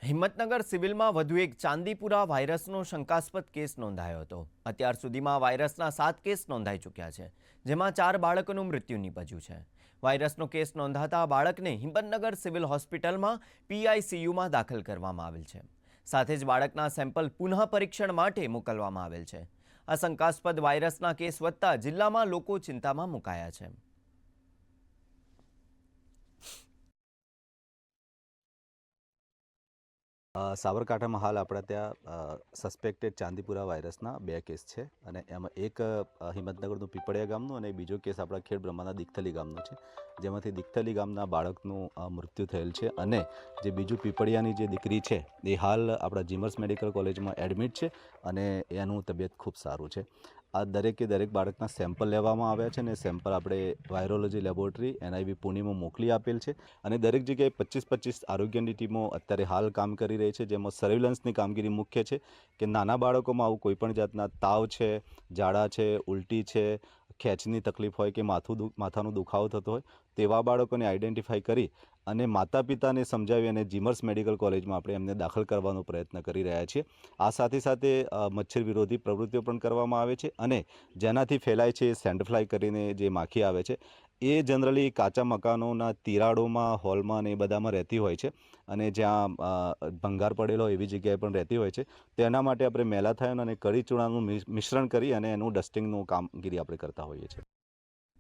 હિંમતનગર સિવિલમાં વધુ એક ચાંદીપુરા વાયરસનો શંકાસ્પદ કેસ નોંધાયો હતો। અત્યાર સુધીમાં વાયરસના 7 કેસ નોંધાઈ ચૂક્યા છે, જેમાં 4 બાળકોનું મૃત્યુ નીપજ્યું છે। વાયરસનો કેસ નોંધાતા બાળકને હિંમતનગર સિવિલ હોસ્પિટલમાં PICUમાં દાખલ કરવામાં આવેલ છે। સાથે જ બાળકના સેમ્પલ પુનઃ પરીક્ષણ માટે મોકલવામાં આવેલ છે। આ શંકાસ્પદ વાયરસના કેસ વધતા જિલ્લામાં લોકો ચિંતામાં મુકાયા છે। સાબરકાંઠામાં હાલ આપણા ત્યાં સસ્પેક્ટેડ ચાંદીપુરા વાયરસના 2 કેસ છે અને એમાં એક હિંમતનગરનું પીપળિયા ગામનું અને બીજો કેસ આપણા ખેડ બ્રહ્માના દિખથલી ગામનો છે, જેમાંથી દિખથલી ગામના બાળકનું મૃત્યુ થયેલ છે અને જે બીજું પીપળિયાની જે દીકરી છે એ હાલ આપણા જીમર્સ મેડિકલ કોલેજમાં એડમિટ છે અને એનું તબિયત ખૂબ સારું છે। આ દરેક બાળકના સેમ્પલ લેવામાં આવ્યા છે અને સેમ્પલ આપણે વાયરોલોજી લેબોરેટરી NIV પુણેમાં મોકલી આપેલ છે અને દરેક જગ્યાએ 25-25 આરોગ્યની ટીમો અત્યારે હાલ કામ કરી રહી છે, જેમાં સર્વેલન્સની કામગીરી મુખ્ય છે કે નાના બાળકોમાં આવું કોઈપણ જાતના તાવ છે, ઝાડા છે, ઉલટી છે, ખેંચની તકલીફ હોય કે માથાનો દુખાવો થતો હોય તેવા બાળકોને આઈડેન્ટિફાઈ કરી અને માતા પિતાને સમજાવી અને જીમર્સ મેડિકલ કોલેજમાં આપણે એમને દાખલ કરવાનો પ્રયત્ન કરી રહ્યા છીએ। આ સાથે સાથે મચ્છર વિરોધી પ્રવૃત્તિઓ પણ કરવામાં આવે છે અને જેનાથી ફેલાય છે સેન્ડફ્લાય કરીને જે માખી આવે છે એ જનરલી કાચા મકાનોના તિરાડોમાં, હોલમાં ને એ બધામાં રહેતી હોય છે અને જ્યાં ભંગાર પડેલો હોય એવી જગ્યાએ પણ રહેતી હોય છે। તેના માટે આપણે મેલાથાયોન અને કળી ચૂનાનું મિશ્રણ કરી અને એનું ડસ્ટિંગનું કામગીરી આપણે કરતા હોઈએ છીએ।